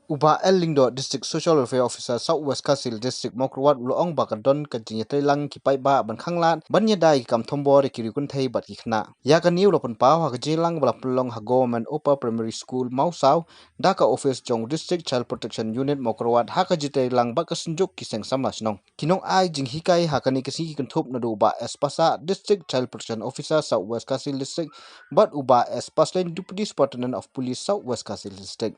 Uba El Lingdo District Social Welfare Officer Southwest Kasil District Mokrowat Uloong Bakadon Kajinyatai Lang Kipai Ba Ban Khanglat Banyadai Kam Thombor Kirikun Thai Bat Kikhna Yakani Ulopan Pau Hakajilang Balapulong Hagoman Upper Primary School Mausau Daka Office Jong District Child Protection Unit Mokrowat Hakajitai Lang Bakasunjuk Kiseng Samasnong Kinong Ai Jinghikai Hakani Kasi Kentup Nadu Uba Espasa District Child Protection Officer Southwest Kasil District But Uba Espaslen Deputy Superintendent of Police Southwest Kasil District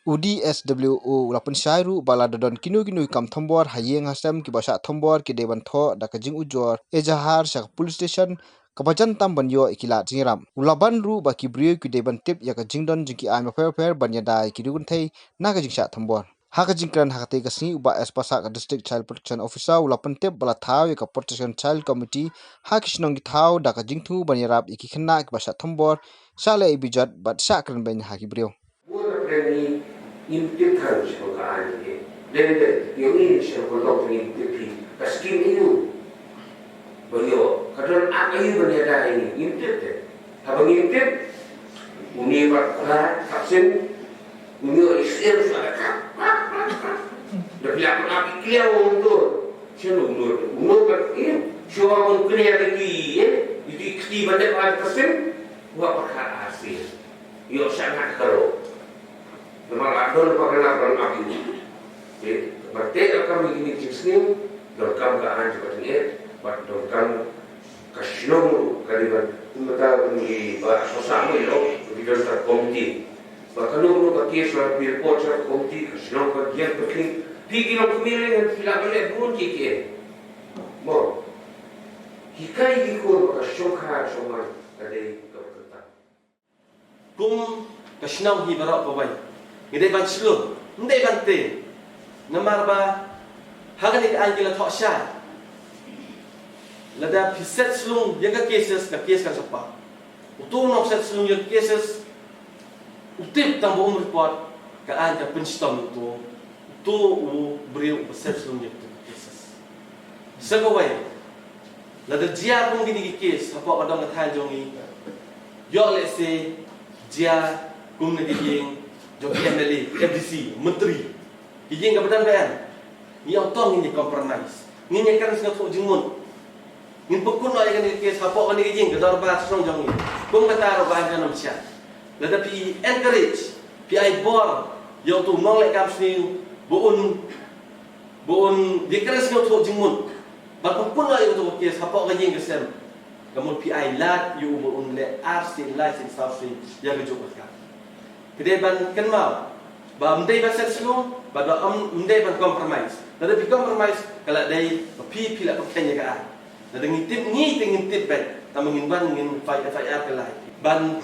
UDSWO lapun syairu baladodon kinu kam thombor hayeng hasam ki basa thombor ki deban tho dakajing ujor ejahar sak police station kabajan tam banyo ikila jingram ulaban ru baki brio ki deban tip ya kajingdon jingki am fer banya dai ki dugun thai naga jingsa thombor haka jingkran hakate kasi uba espasa ka district child protection officer ulapan tip bala thaw ka protection child committee hakisnong ki thaw dakajingthu banyarap ikikhanna ki basa thombor sale ibijat bat sakran ben haki brio Intip harus berkaan ini. Dan yang ini saya perlu intip. Paskin itu, beliau kadang apa ini benda ini intip deh. Abang intip, uni berkelah vaksin, uni Israel sudah tapi apa kia untuk siapa undur berkin, siapa mengkreat itu ikti banyak vaksin, buat perkara asing. Yo sangat keruh. Memang ada perkenalan api ini. Berarti akan begini kisah, dorkam kean seperti ini, dorkam kasinong kaliban, kita mengi bahasa sama itu di dalam komiti. Bahkan kalau kita sudah berpot sudah komiti kasinong bagian penting, tiga orang pemilih yang tidak boleh pun kiki. Mau, hikai ikut kasinong sama ada kebetulan. Kum kasinong hibarak kawai. Ngidai ban selur, ngidai ban te. Namar ba hagan ik angila thok sha. Lada piset selung yaga cases ka case kan sapa. Utu nok set selung yaga cases utip tambo report ka anja penstom tu. Tu u beriu set selung yaga cases. Sagawai. Lada jia pun gini case apa padang kathan jongi. Yo let's say jia kum ne ging Jogi MLA, FDC, Menteri, kijing kabadan bayan, ni auto ni compromise, ni kan sengat tu jengmun, ni pekun lah yang ni kes apa kan ni kijing, kedar bahas strong jangi, pun kata roban jangan macam, tetapi encourage, pi bor, yang tu nolak kaps ni, buun dia kan sengat tu jengmun, pekun lah yang tu kes apa kijing kesem, kamu pi lat, you buun le RC license South yang kejauh kan. Kedai ban kenal, bah mendai ban set selong, bah mendai ban compromise. Tetapi compromise kalau dari pi lah pakai jagaan. Jadi ngintip ban, tamu ban ngin fight kelai. Ban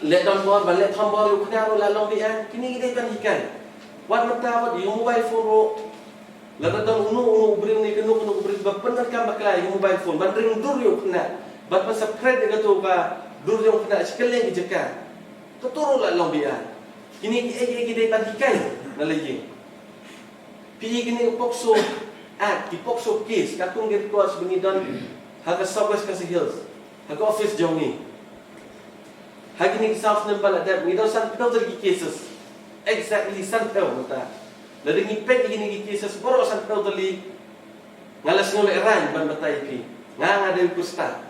let down bor, ban let thambor yuk kenal lalong bian. Kini kedai ban ikan. Wan mata wat yung mobile phone ro. Lalu dan unu beri ni kenu beri berpenar kan baklai mobile phone. Ban ring dur yuk kenal. Ban pasal spread dekat tu ka dur yuk kenal sekali yang dijaga. Keturu lah long biar. Kini kita pandikai nalajing. Pi kini pokso di pokso case katung get ko sebengi dan haga Southwest Kasih Hills. Haga office jongi. Hagi ni South Nempal ada ni dah sampai dari cases. Exactly sampai mata. Lalu ni pek ini cases baru sampai dari ngalas ngolek ran ban batai pi. Ngada kusta.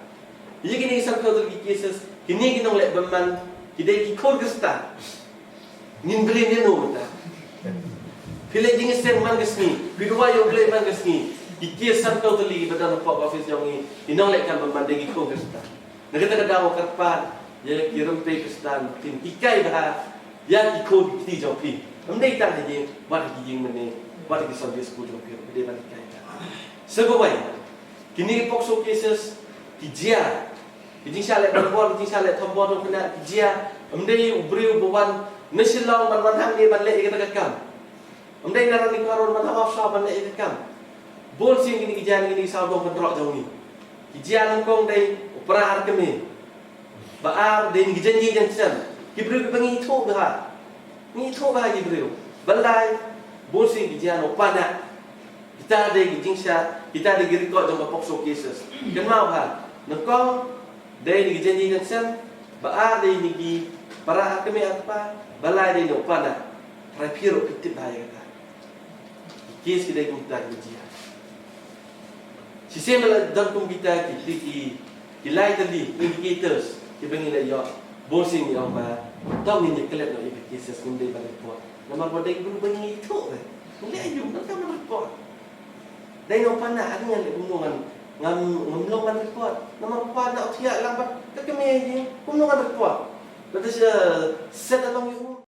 Ini kini sampai dari cases. Kini kita ngolek beman Kidai kikol kesta, nin beli ni no mata. Pilih jenis sen mangas ni, bidua yang beli mangas ni. Ikia sampai tali badan pop office jongi, inong lekkan pemandang kikol kesta. Negara dawo karpan, yang kirim pay kestan, tin ikai bah, yang kikol kiti jopi. Amdai tak lagi, buat lagi mana, buat lagi sambil sepuluh jopi, beli balik ikai. Sebabnya, kini pokso cases tijia. Kijing salet berbor, kijing salet tombor tu kena kijia. Amdai ubri ubuan nasilau man hang ni man le kita kam. Amdai narani karon man hawaf sa man le kam. Bol sing gini kijang gini sabong kontrol jauh ni. Kijia langkong dai upra ar kami. Baar dai gijanji jansan. Kibri bangi itu bah. Ni itu bah kibri. Balai bol sing kijia no pana. Kita ada kijing sa, kita ada record jong pokso cases. Kenal bah. Nakong dari janji jansan, baar dari nigi para kami apa, balai dari upana. Rapiro pitip daya kata. Kes kita kita kerja. Sistem dalam kita ilai tadi indicators kita ingin ya bolsing yang tahu ni kelak nak ikut cases kemudian balik report. Nama bodai guru bengi itu boleh ayu nak mana report. Dai no pana ada yang ngomong ngomong report. Nama report nak tiak lambat tak kemeh je ngomong report. Lepas set along you